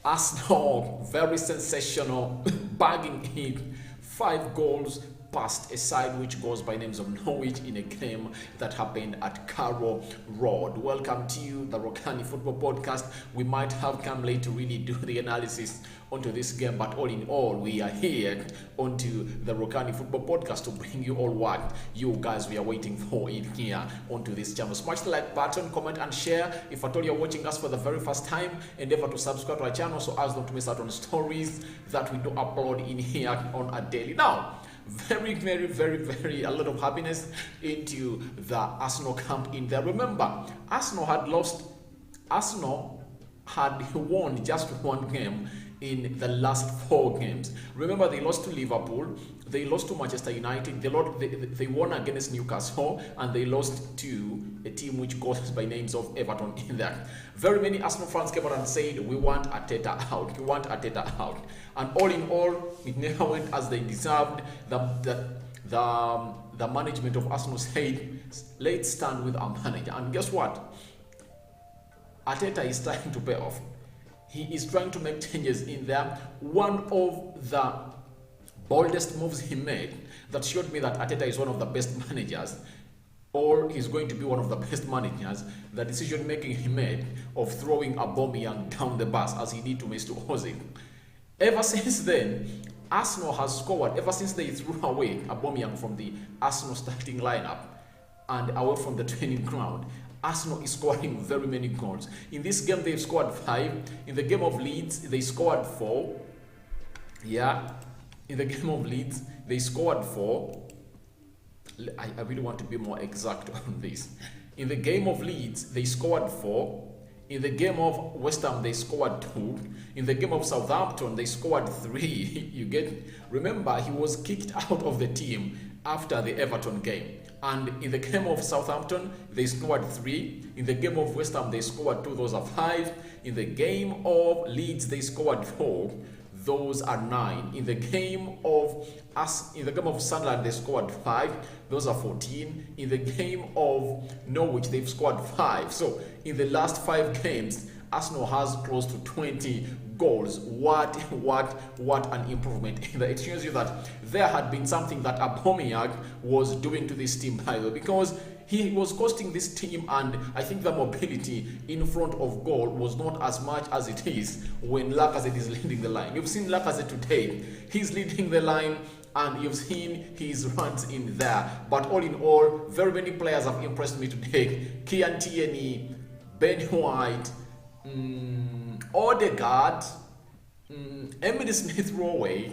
Arsenal, very sensational, bagging hit 5 goals past a side which goes by names of Norwich in a game that happened at Carrow Road. Welcome to you, the Rokani Football Podcast. We might have come late to really do the analysis onto this game, but all in all, we are here onto the Rokani Football Podcast to bring you all what you guys we are waiting for in here onto this channel. Smash the like button, comment and share. If at all you're watching us for the very first time, endeavor to subscribe to our channel so as not to miss out on stories that we do upload in here on a daily. Now, very a lot of happiness into the Arsenal camp in there. Remember, Arsenal had won just one game in the last 4 games. Remember, they lost to Liverpool, they lost to Manchester United, they won against Newcastle, and they lost to a team which goes by names of Everton in there. Very many Arsenal fans came out and said, we want Arteta out, we want Arteta out. And all in all, it never went as they deserved. The management of Arsenal said, let's stand with our manager. And guess what? Arteta is trying to pay off. He is trying to make changes in there. One of the boldest moves he made that showed me that Arteta is one of the best managers, or he's going to be one of the best managers, the decision making he made of throwing Aubameyang down the bus as he did to Mesut Ozil. Ever since then, Arsenal has scored, ever since they threw away Aubameyang from the Arsenal starting lineup and away from the training ground, Arsenal is scoring very many goals. In this game, they've scored 5. In the game of Leeds, they scored 4. Yeah, in the game of Leeds, they scored 4. I really want to be more exact on this. In the game of Leeds, they scored 4. In the game of West Ham, they scored 2. In the game of Southampton, they scored 3. You get? Remember, he was kicked out of the team after the Everton game. And in the game of Southampton, they scored 3. In the game of West Ham, they scored 2. Those are 5. In the game of Leeds, they scored 4. Those are 9. In the game of Sunderland, they scored 5. Those are 14. In the game of Norwich, they've scored 5. So in the last 5 games, Arsenal has close to 20 goals. What an improvement. It shows you that there had been something that Aubameyang was doing to this team, by the way, because he was costing this team, and I think the mobility in front of goal was not as much as it is when Lacazette is leading the line. You've seen Lacazette today. He's leading the line, and you've seen his runs in there. But all in all, very many players have impressed me today. Kieran Tierney, Ben White, Odegaard, Emily Smith-Rowe,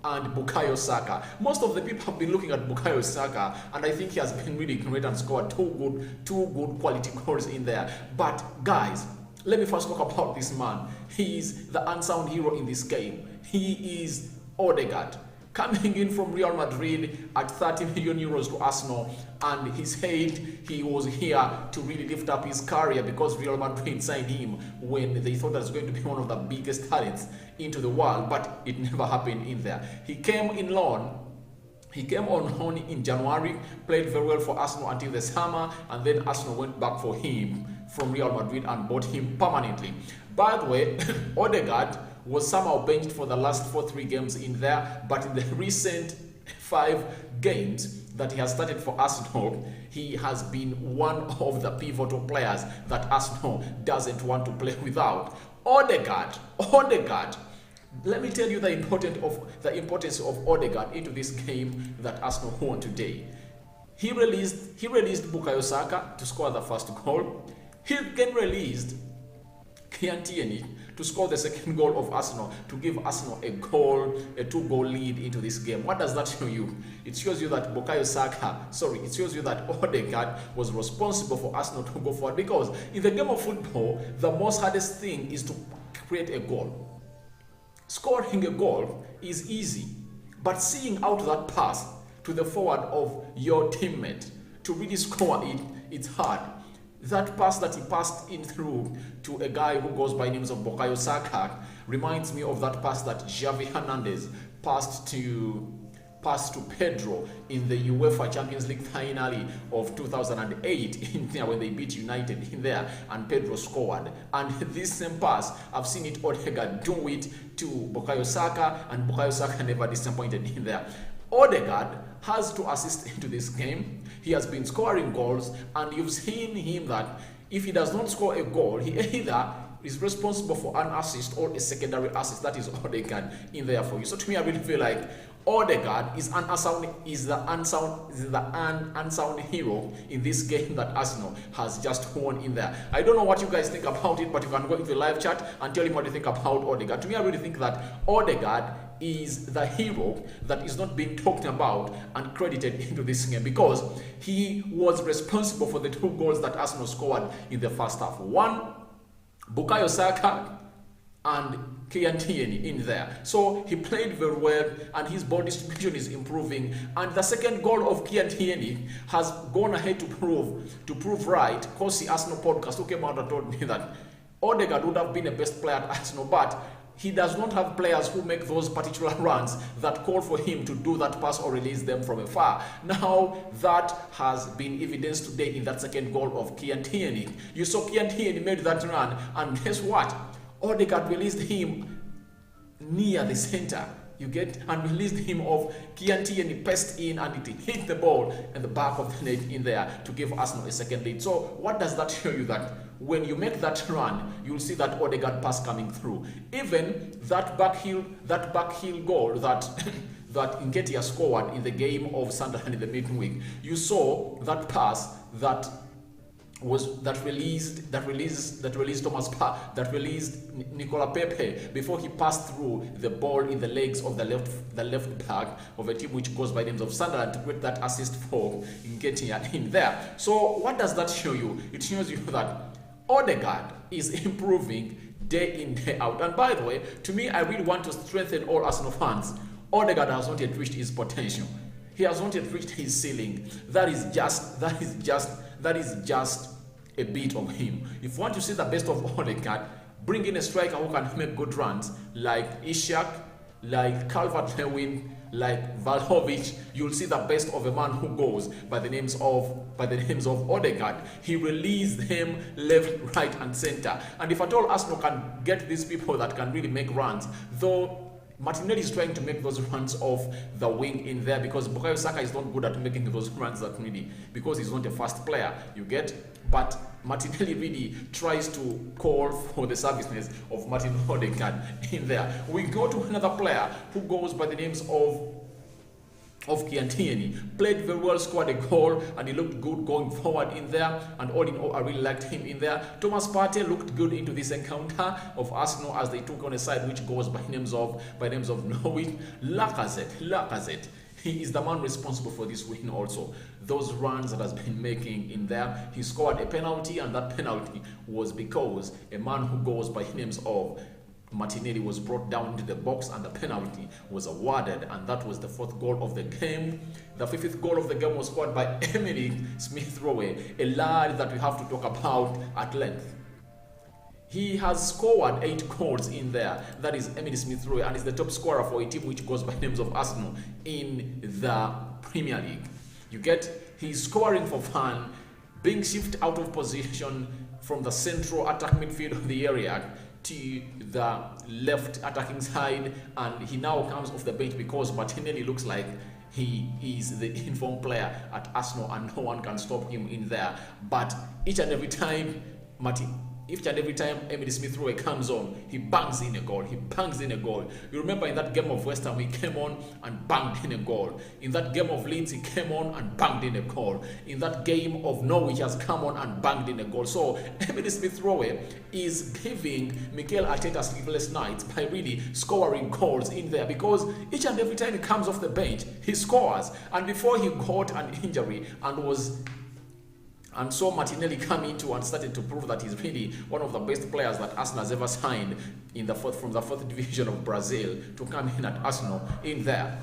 and Bukayo Saka. Most of the people have been looking at Bukayo Saka, and I think he has been really great and scored two good quality goals in there. But guys, let me first talk about this man. He is the unsung hero in this game. He is Odegaard, coming in from Real Madrid at 30 million euros to Arsenal, and he said he was here to really lift up his career because Real Madrid signed him when they thought that was going to be one of the biggest talents into the world, but it never happened in there. He came on loan in January, played very well for Arsenal until the summer, and then Arsenal went back for him from Real Madrid and bought him permanently. By the way, Odegaard was somehow benched for the last 3 games in there, but in the recent 5 games that he has started for Arsenal, he has been one of the pivotal players that Arsenal doesn't want to play without. Odegaard. Let me tell you the importance of Odegaard into this game that Arsenal won today. He released Bukayo Saka to score the first goal. He then released Kieran Tierney to score the second goal of Arsenal, to give Arsenal a 2-goal lead into this game. What does that show you? It shows you that it shows you that Odegaard was responsible for Arsenal to go forward, because in the game of football, the most hardest thing is to create a goal. Scoring a goal is easy, but seeing out that pass to the forward of your teammate to really score it, it's hard. That pass that he passed in through to a guy who goes by names of Bukayo Saka reminds me of that pass that Xavi Hernandez passed to pass to Pedro in the UEFA Champions League finale of 2008 in there when they beat United in there, and Pedro scored. And this same pass, I've seen it Odegaard do it to Bukayo Saka, and Bukayo Saka never disappointed in there. Odegaard has to assist into this game. He has been scoring goals, and you've seen him that if he does not score a goal, he either is responsible for an assist or a secondary assist. That is Odegaard in there for you. So to me, I really feel like Odegaard is the unsound hero in this game that Arsenal has just won in there. I don't know what you guys think about it, but you can go into the live chat and tell me what you think about Odegaard. To me, I really think that Odegaard is the hero that is not being talked about and credited into this game, because he was responsible for the 2 goals that Arsenal scored in the first half. One, Bukayo Saka, and Tierney in there. So he played very well, and his ball distribution is improving. And the second goal of Tierney has gone ahead to prove right. Kosi Arsenal podcast who came out and told me that Odegaard would have been the best player at Arsenal, but he does not have players who make those particular runs that call for him to do that pass or release them from afar. Now, that has been evidenced today in that second goal of Tierney. You saw Tierney made that run, and guess what? Odegaard released him near the center. You get, and released him off. Tierney pressed in, and it hit the ball in the back of the net in there to give Arsenal a second lead. So what does that show you? That when you make that run, you'll see that Odegaard pass coming through. Even that backheel goal that that Nketiah scored in the game of Sunderland in the midweek, you saw that pass that released Nicola Pepe before he passed through the ball in the legs of the left back of a team which goes by the names of Sunderland to get that assist for Nketiah in there. So what does that show you? It shows you that Odegaard is improving day in, day out. And by the way, to me, I really want to strengthen all Arsenal fans. Odegaard has not yet reached his potential. He has not yet reached his ceiling. That is just a bit of him. If you want to see the best of Odegaard, bring in a striker who can make good runs like Ishak, like Calvert-Lewin, like Vlahovic. You'll see the best of a man who goes by the names of Odegaard. He released him left, right, and center. And if at all Arsenal can get these people that can really make runs, though Martinelli is trying to make those runs off the wing in there, because Bukayo Saka is not good at making those runs that really, because he's not a fast player, you get. But Martinelli really tries to call for the serviceness of Martin Odegaard in there. We go to another player who goes by the names of Tierney. Played very well, scored a goal, and he looked good going forward in there. And all in all, I really liked him in there. Thomas Partey looked good into this encounter of Arsenal as they took on a side which goes by names of Norwich. Lacazette. He is the man responsible for this win also. Those runs that has been making in there. He scored a penalty, and that penalty was because a man who goes by names of Martinelli was brought down into the box, and the penalty was awarded, and that was the 4th goal of the game. The 5th goal of the game was scored by Emily Smith-Rowe, a lad that we have to talk about at length. He has scored 8 goals in there. That is Emily Smith-Rowe, and is the top scorer for a team which goes by names of Arsenal in the Premier League. You get, he's scoring for fun, being shifted out of position from the central attack midfield of the area to the left attacking side, and he now comes off the bench because Martinelli looks like he is the informed player at Arsenal and no one can stop him in there. But each and every time Emily Smith-Rowe comes on, he bangs in a goal. You remember in that game of West Ham, he came on and banged in a goal. In that game of Leeds, he came on and banged in a goal. In that game of Norwich, he has come on and banged in a goal. So Emily Smith-Rowe is giving Mikel Arteta sleepless nights by really scoring goals in there, because each and every time he comes off the bench, he scores. And before he got an injury and so Martinelli came into and started to prove that he's really one of the best players that Arsenal has ever signed from the 4th division of Brazil to come in at Arsenal in there.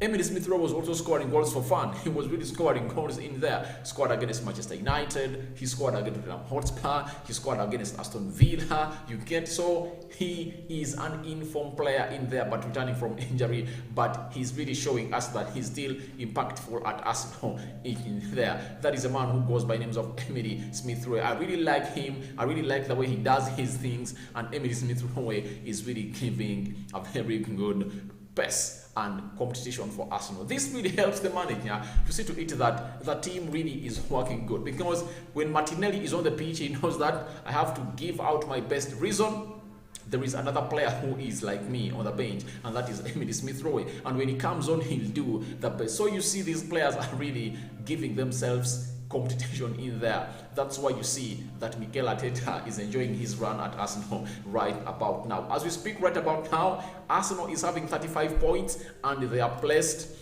Emily Smith-Rowe was also scoring goals for fun. He was really scoring goals in there. Scored against Manchester United. He scored against Tottenham Hotspur. He scored against Aston Villa. You get, so he is an informed player in there, but returning from injury. But he's really showing us that he's still impactful at Arsenal in there. That is a man who goes by names of Emily Smith-Rowe. I really like him. I really like the way he does his things. And Emily Smith-Rowe is really giving a very good pace and competition for Arsenal. This really helps the manager to see to it that the team really is working good, because when Martinelli is on the pitch, he knows that I have to give out my best. Reason, there is another player who is like me on the bench, and that is Emily Smith-Rowe, and when he comes on, he'll do the best. So you see these players are really giving themselves competition in there. That's why you see that Mikel Arteta is enjoying his run at Arsenal right about now. As we speak right about now, Arsenal is having 35 points and they are placed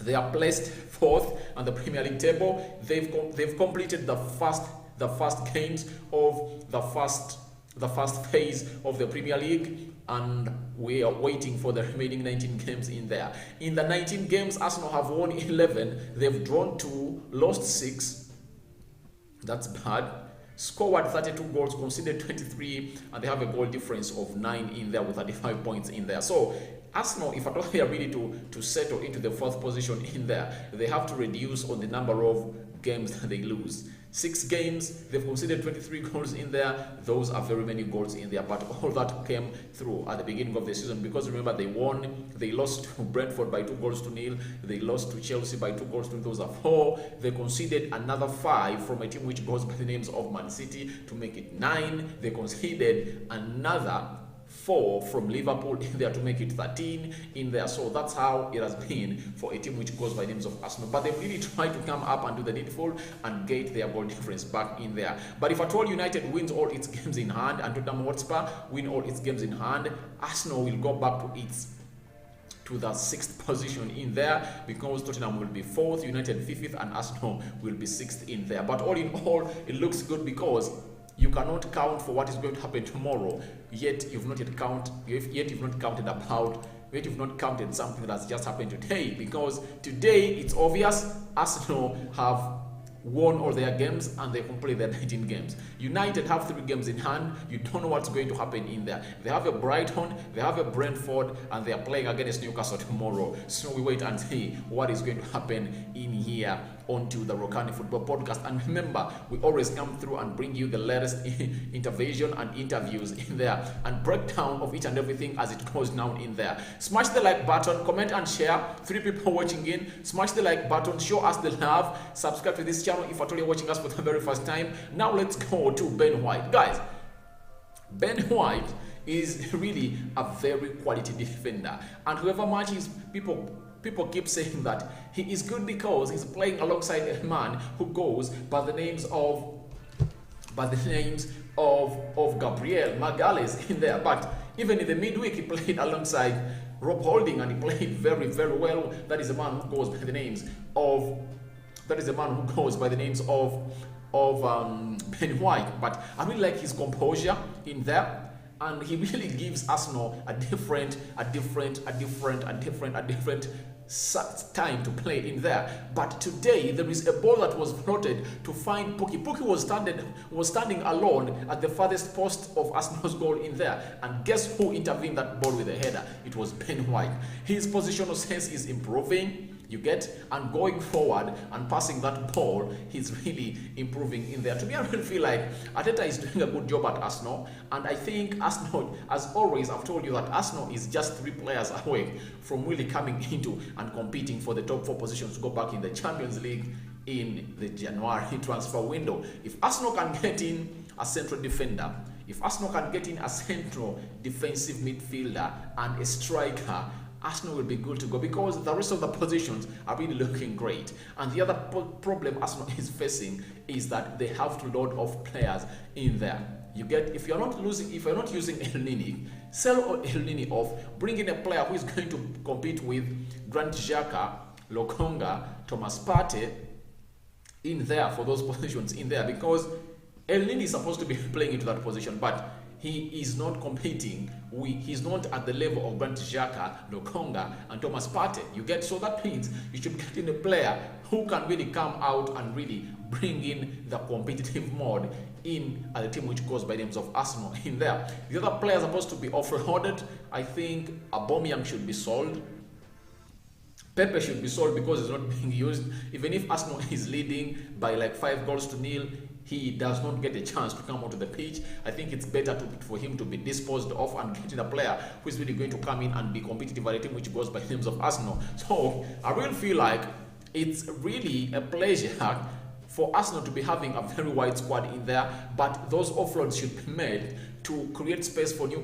fourth on the Premier League table. They've completed the first games of the first phase of the Premier League, and we are waiting for the remaining 19 games in there. In the 19 games, Arsenal have won 11, they've drawn 2, lost 6. That's bad. Scored 32 goals, conceded 23, and they have a goal difference of 9 in there with 35 points in there. So Arsenal, if at all they are ready to settle into the 4th position in there, they have to reduce on the number of games that they lose. 6 games, they've conceded 23 goals in there. Those are very many goals in there, but all that came through at the beginning of the season, because remember, they lost to Brentford by 2-0. They lost to Chelsea by 2-0. Those are 4. They conceded another 5 from a team which goes by the names of Man City to make it 9. They conceded another 4 from Liverpool in there to make it 13 in there. So that's how it has been for a team which goes by names of Arsenal. But they really try to come up and do the needful and get their goal difference back in there. But if at all United wins all its games in hand and Tottenham Hotspur win all its games in hand, Arsenal will go back to the 6th position in there, because Tottenham will be 4th, United 5th, and Arsenal will be 6th in there. But all in all, it looks good, because you cannot count for what is going to happen tomorrow, yet you've not counted something that's just happened today, because today it's obvious Arsenal have won all their games and they complete their 19 games. United have 3 games in hand. You don't know what's going to happen in there. They have a Brighton, they have a Brentford, and they are playing against Newcastle tomorrow. So we wait and see what is going to happen in here onto the Rokani Football Podcast. And remember, we always come through and bring you the latest intervention and interviews in there, and breakdown of each and everything as it goes down in there. Smash the like button, comment and share. 3 people watching in, smash the like button, show us the love, subscribe to this channel if at all you're watching us for the very first time. Now let's go to Ben White. Guys, Ben White is really a very quality defender, and whoever matches people keep saying that he is good because he's playing alongside a man who goes by the names of Gabriel Magalhaes in there. But even in the midweek, he played alongside Rob Holding, and he played very, very well. That is a man who goes by the names of Ben White. But I really like his composure in there, and he really gives Arsenal a different time to play in there. But today there is a ball that was floated to find Pukki. Pukki was standing alone at the farthest post of Arsenal's goal in there, and guess who intervened that ball with a header? It was Ben White. His positional sense is improving, you get, and going forward and passing that ball, he's really improving in there. To me, I really feel like Arteta is doing a good job at Arsenal, and I think Arsenal, as always, I've told you that Arsenal is just 3 players away from really coming into and competing for the top 4 positions to go back in the Champions League in the January transfer window. If Arsenal can get in a central defender, if Arsenal can get in a central defensive midfielder and a striker, Arsenal will be good to go, because the rest of the positions are really looking great. And the other problem Arsenal is facing is that they have to load off players in there. You get, if you're not using El Nini, sell El Nini off, bring in a player who is going to compete with Granit Xhaka, Lokonga, Thomas Partey in there for those positions in there, because El Nini is supposed to be playing into that position, but he is not competing. He's not at the level of Granit Xhaka, Lokonga, and Thomas Partey. You get? So that means you should get in a player who can really come out and really bring in the competitive mode in the team which goes by the names of Arsenal in there. The other players are supposed to be offloaded. I think Aubameyang should be sold. Pepe should be sold because he's not being used. Even if Arsenal is leading by like 5-0, he does not get a chance to come onto the pitch. I think it's better for him to be disposed of and get in a player who is really going to come in and be competitive at a team which goes by the names of Arsenal. So I really feel like it's really a pleasure for Arsenal to be having a very wide squad in there, but those offloads should be made to create space for new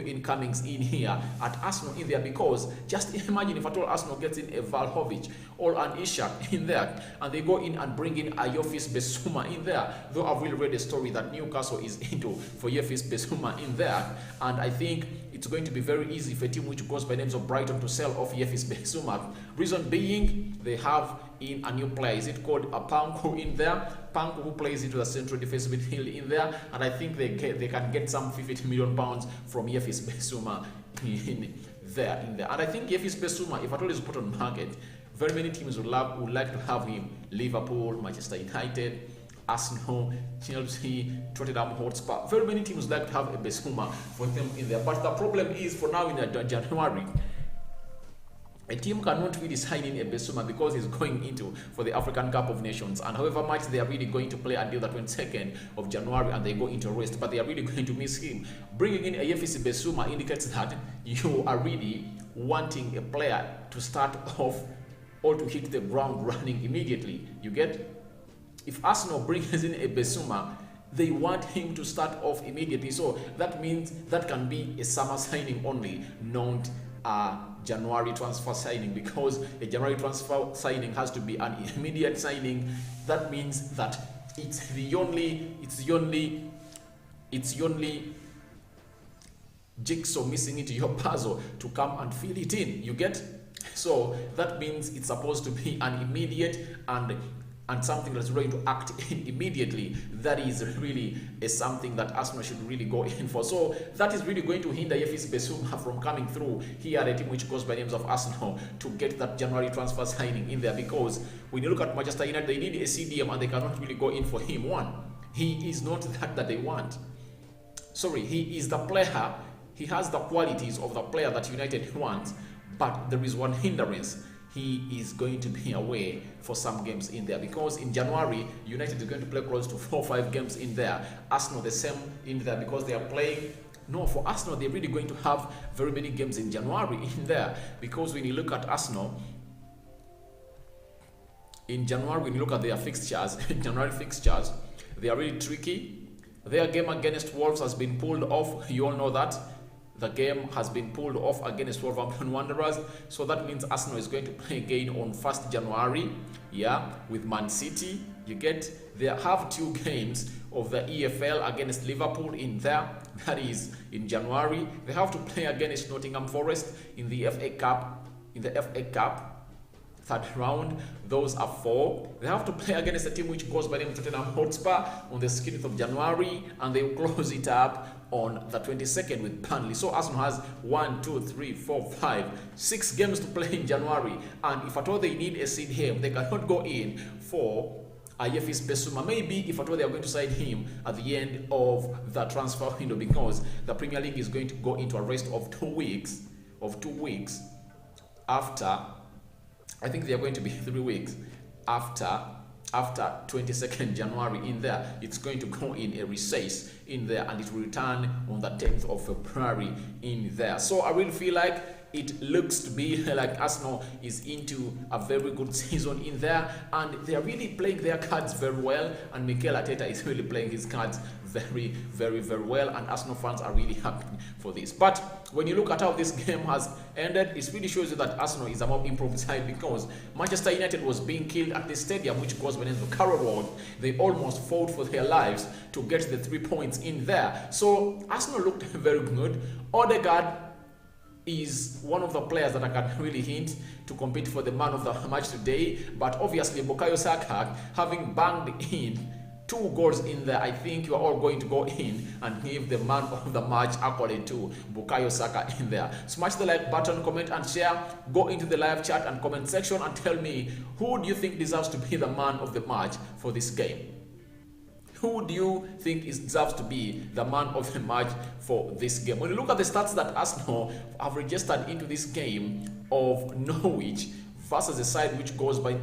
incomings in here at Arsenal in there, because just imagine if at all Arsenal gets in a Vlahovic or an Ishak in there and they go in and bring in a Yofis Bissouma in there, though I've really read a story that Newcastle is into for Yofis Bissouma in there, and I think it's going to be very easy for a team which goes by names of Brighton to sell off Yefis Bissouma. Reason being, they have in a new player. Is it called a Panko in there? Panko, who plays into the central defensive midfield in there, and I think they can get some £50 million from Yefis Bissouma in there. And I think Yefis Bissouma, if at all is put on market, very many teams would like to have him. Liverpool, Manchester United, Arsenal, Chelsea, Tottenham Hotspur. Very many teams like to have a Bissouma for them in there. But the problem is, for now in January, a team cannot really sign in a Bissouma because he's going into for the African Cup of Nations, and however much they are really going to play until the 22nd of January and they go into rest, but they are really going to miss him. Bringing in a Yefis Bissouma indicates that you are really wanting a player to start off or to hit the ground running immediately. You get? If Arsenal brings in a Bissouma, they want him to start off immediately. So that means that can be a summer signing only, not a January transfer signing, because a January transfer signing has to be an immediate signing. That means that it's the only jigsaw missing into your puzzle to come and fill it in. You get? So that means it's supposed to be an immediate and something that's ready to act in immediately. That is really something that Arsenal should really go in for. So that is really going to hinder Yefis Bissouma from coming through here at a team which goes by names of Arsenal to get that January transfer signing in there, because when you look at Manchester United, they need a CDM and they cannot really go in for him. One, he is not that they want. Sorry, he is the player. He has the qualities of the player that United wants, but there is one hindrance. He is going to be away for some games in there, because in January United is going to play close to 4 or 5 games in there. Arsenal the same in there, because they are playing. No, for Arsenal they're really going to have very many games in January in there, because when you look at Arsenal in January, when you look at their fixtures, January fixtures, they are really tricky. Their game against Wolves has been pulled off. You all know that. The game has been pulled off against Wolverhampton Wanderers. So that means Arsenal is going to play again on 1st January, with Man City. You get? They have 2 games of the EFL against Liverpool in there. That is in January. They have to play against Nottingham Forest in the FA Cup. Third round, those are 4. They have to play against a team which goes by the name of Tottenham Hotspur on the 16th of January, and they will close it up on the 22nd with Burnley. So Arsenal has 1, 2, 3, 4, 5, 6 games to play in January, and if at all they need a seed here, they cannot go in for Yefis Bissouma. Maybe if at all they are going to sign him at the end of the transfer window, because the Premier League is going to go into a rest of 2 weeks. After, I think they are going to be 3 weeks after 22nd January in there. It's going to go in a recess in there, and it will return on the 10th of February in there. So I really feel like it looks to be like Arsenal is into a very good season in there, and they are really playing their cards very well, and Mikel Arteta is really playing his cards very, very, very well, and Arsenal fans are really happy for this. But when you look at how this game has ended, it really shows you that Arsenal is a more improved side, because Manchester United was being killed at this stadium, which goes by the name of Carrow Road. They almost fought for their lives to get the 3 points in there. So Arsenal looked very good. Odegaard is one of the players that I can really hint to compete for the man of the match today, but obviously Bukayo Saka, having banged in 2 goals in there. I think you are all going to go in and give the man of the match accolade to Bukayo Saka in there. Smash the like button, comment and share. Go into the live chat and comment section and tell me, who do you think deserves to be the man of the match for this game? Who do you think deserves to be the man of the match for this game? When you look at the stats that Arsenal have registered into this game of Norwich versus the side which goes by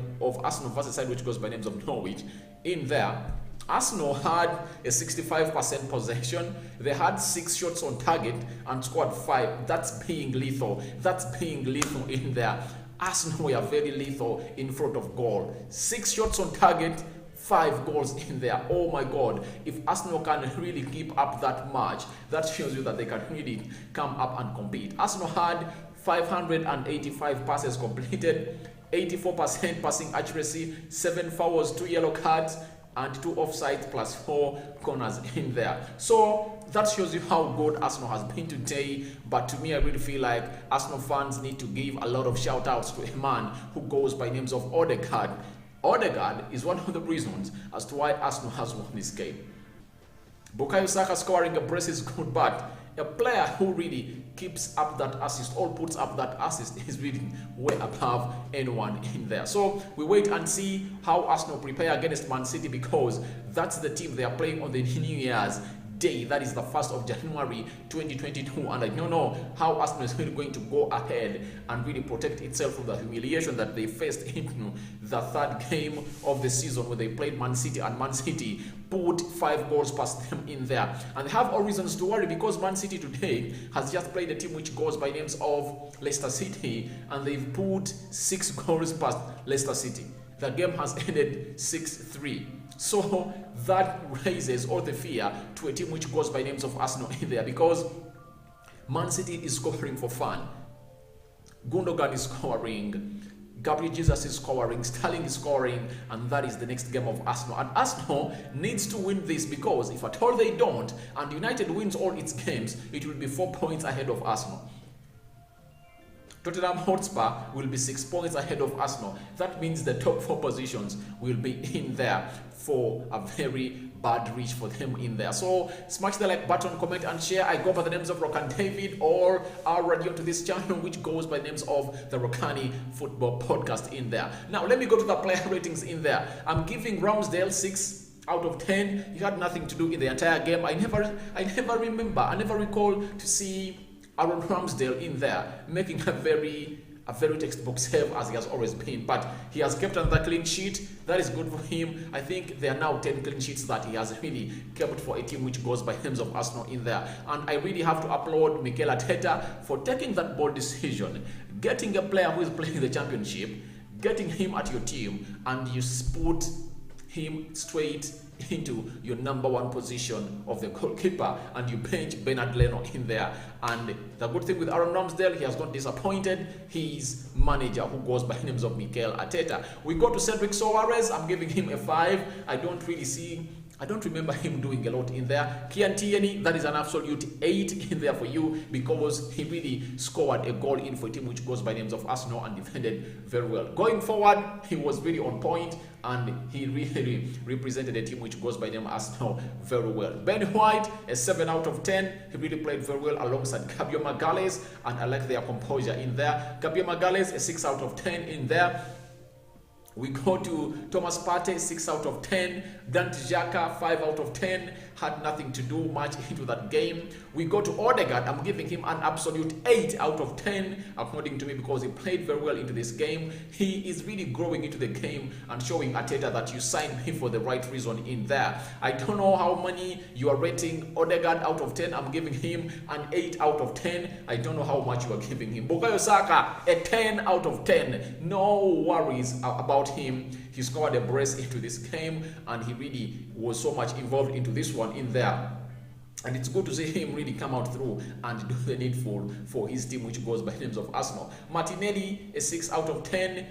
names of Norwich, in there, Arsenal had a 65% possession. They had 6 shots on target and scored 5. That's being lethal. That's being lethal in there. Arsenal were very lethal in front of goal. 6 shots on target, 5 goals in there. Oh my God. If Arsenal can really keep up that match, that shows you that they can really come up and compete. Arsenal had 585 passes completed, 84% passing accuracy, 7 fouls, 2 yellow cards, and 2 offsides plus 4 corners in there. So that shows you how good Arsenal has been today. But to me, I really feel like Arsenal fans need to give a lot of shout outs to a man who goes by names of Odegaard. Odegaard is one of the reasons as to why Arsenal has won this game. Bukayo Saka scoring a brace is good, but a player who really keeps up that assist or puts up that assist is really way above anyone in there. So we wait and see how Arsenal prepare against Man City, because that's the team they are playing on the New Year's Day. That is the 1st of January 2022, and I don't know how Arsenal is really going to go ahead and really protect itself from the humiliation that they faced in the 3rd game of the season where they played Man City, and Man City put 5 goals past them in there. And they have all reasons to worry, because Man City today has just played a team which goes by names of Leicester City, and they've put 6 goals past Leicester City. The game has ended 6-3. So that raises all the fear to a team which goes by names of Arsenal in there, because Man City is scoring for fun. Gundogan is scoring, Gabriel Jesus is scoring, Sterling is scoring, and that is the next game of Arsenal. And Arsenal needs to win this, because if at all they don't, and United wins all its games, it will be 4 points ahead of Arsenal. Tottenham Hotspur will be 6 points ahead of Arsenal. That means the top 4 positions will be in there for a very bad reach for them in there. So smash the like button, comment and share. I go by the names of Rokani or our radio to this channel, which goes by the names of the Rokani Football Podcast in there. Now let me go to the player ratings in there. I'm giving Ramsdale 6 out of 10. He had nothing to do in the entire game. I never recall to see Aaron Ramsdale in there making a very textbook save, as he has always been, but he has kept another clean sheet. That is good for him. I think there are now 10 clean sheets that he has really kept for a team which goes by names of Arsenal in there. And I really have to applaud Mikel Arteta for taking that bold decision, getting a player who is playing the championship, getting him at your team, and you put him straight into your number 1 position of the goalkeeper, and you bench Bernard Leno in there. And the good thing with Aaron Ramsdale, he has not disappointed his manager, who goes by the names of Mikel Arteta. We go to Cedric Soares. I'm giving him a 5. I don't remember him doing a lot in there. Kian Tierney, that is an absolute 8 in there for you, because he really scored a goal in for a team which goes by names of Arsenal and defended very well. Going forward, he was really on point, and he really represented a team which goes by name Arsenal very well. Ben White, a 7 out of 10. He really played very well alongside Gabriel Magalhaes, and I like their composure in there. Gabriel Magalhaes, a 6 out of 10 in there. We go to Thomas Partey, 6 out of 10. Granit Xhaka, 5 out of 10. Had nothing to do much into that game. We go to Odegaard. I'm giving him an absolute 8 out of 10, according to me, because he played very well into this game. He is really growing into the game and showing Arteta that you signed him for the right reason in there. I don't know how many you are rating Odegaard out of 10. I'm giving him an 8 out of 10. I don't know how much you are giving him. Bukayo Saka, a 10 out of 10. No worries about him. He scored a brace into this game, and he really was so much involved into this one in there. And it's good to see him really come out through and do the needful for his team, which goes by the names of Arsenal. Martinelli, a 6 out of 10.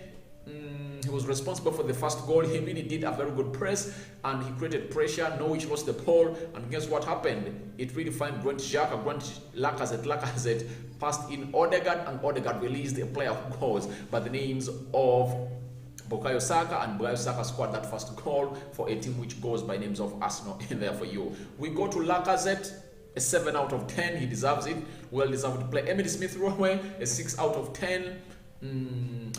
He was responsible for the first goal. He really did a very good press, and he created pressure. Norwich lost the ball, and guess what happened? It really found Granit Xhaka, Lacazette passed in Odegaard, and Odegaard released a player who goes by the names of Bukayo Saka, and Bukayo Saka scored that first goal for a team which goes by names of Arsenal in there for you. We go to Lacazette, a 7 out of 10. He deserves it. Well deserved play. Emily Smith-Rowe, a 6 out of 10.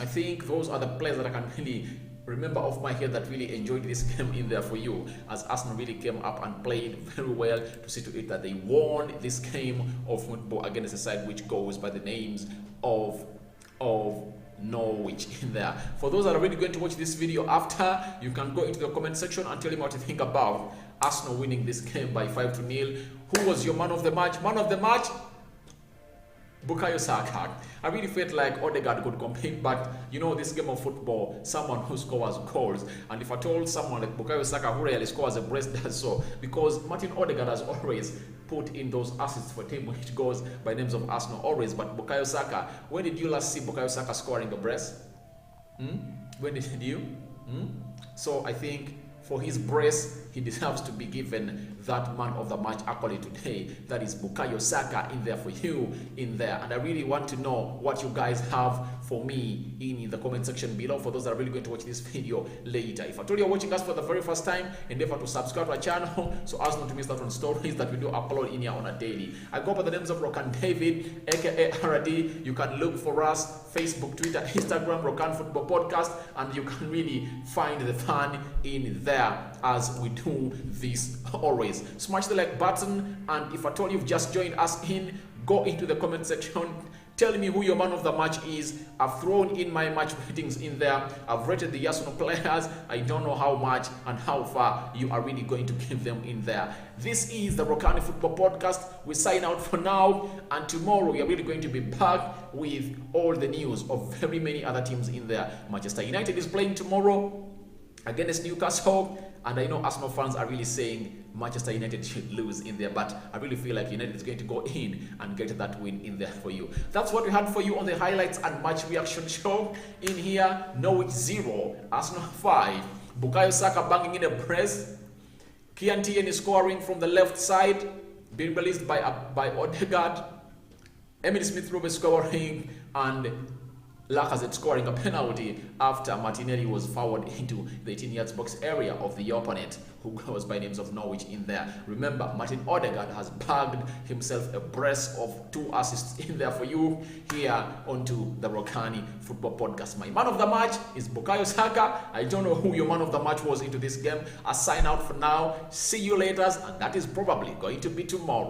I think those are the players that I can really remember off my head that really enjoyed this game in there for you, as Arsenal really came up and played very well to see to it that they won this game of football against a side which goes by the names of Norwich in there. For those that are really going to watch this video after, you can go into the comment section and tell me what you think about Arsenal winning this game by 5-0. Who was your man of the match? Man of the match, Bukayo Saka. I really felt like Odegaard could compete, but you know, this game of football, someone who scores goals, and if I told someone like Bukayo Saka who really scores a brace does so, because Martin Odegaard has always put in those assists for team which goes by names of Arsenal always, but Bukayo Saka, when did you last see Bukayo Saka scoring a brace? When did you? So I think for his brace, he deserves to be given that man of the match accolade today. That is Bukayo Saka in there for you in there. And I really want to know what you guys have for me in the comment section below, for those that are really going to watch this video later. If at all you're watching us for the very first time, endeavor to subscribe to our channel so as not to miss out on stories that we do upload in here on a daily. I go by the names of Rokani David, aka RD. You can look for us Facebook, Twitter, Instagram, Rokani Football Podcast, and you can really find the fun in there as we do this always. Smash the like button, and if at all you've just joined us in, go into the comment section. Tell me who your man of the match is. I've thrown in my match ratings in there. I've rated the Arsenal players. I don't know how much and how far you are really going to give them in there. This is the Rokani Football Podcast. We sign out for now, and tomorrow we are really going to be back with all the news of very many other teams in there. Manchester United is playing tomorrow against Newcastle, and I know Arsenal fans are really saying Manchester United should lose in there, but I really feel like United is going to go in and get that win in there for you. That's what we had for you on the highlights and match reaction show in here. Norwich 0, Arsenal 5. Bukayo Saka banging in a press. Kian Tierney scoring from the left side, being released by Odegaard. Emily Smith-Rowe scoring, and Lacazette scoring a penalty after Martinelli was fouled into the 18 yards box area of the opponent, who goes by names of Norwich in there. Remember, Martin Odegaard has bagged himself a brace of 2 assists in there for you here onto the Rokani Football Podcast. My man of the match is Bukayo Saka. I don't know who your man of the match was into this game. I sign out for now. See you later, and that is probably going to be tomorrow.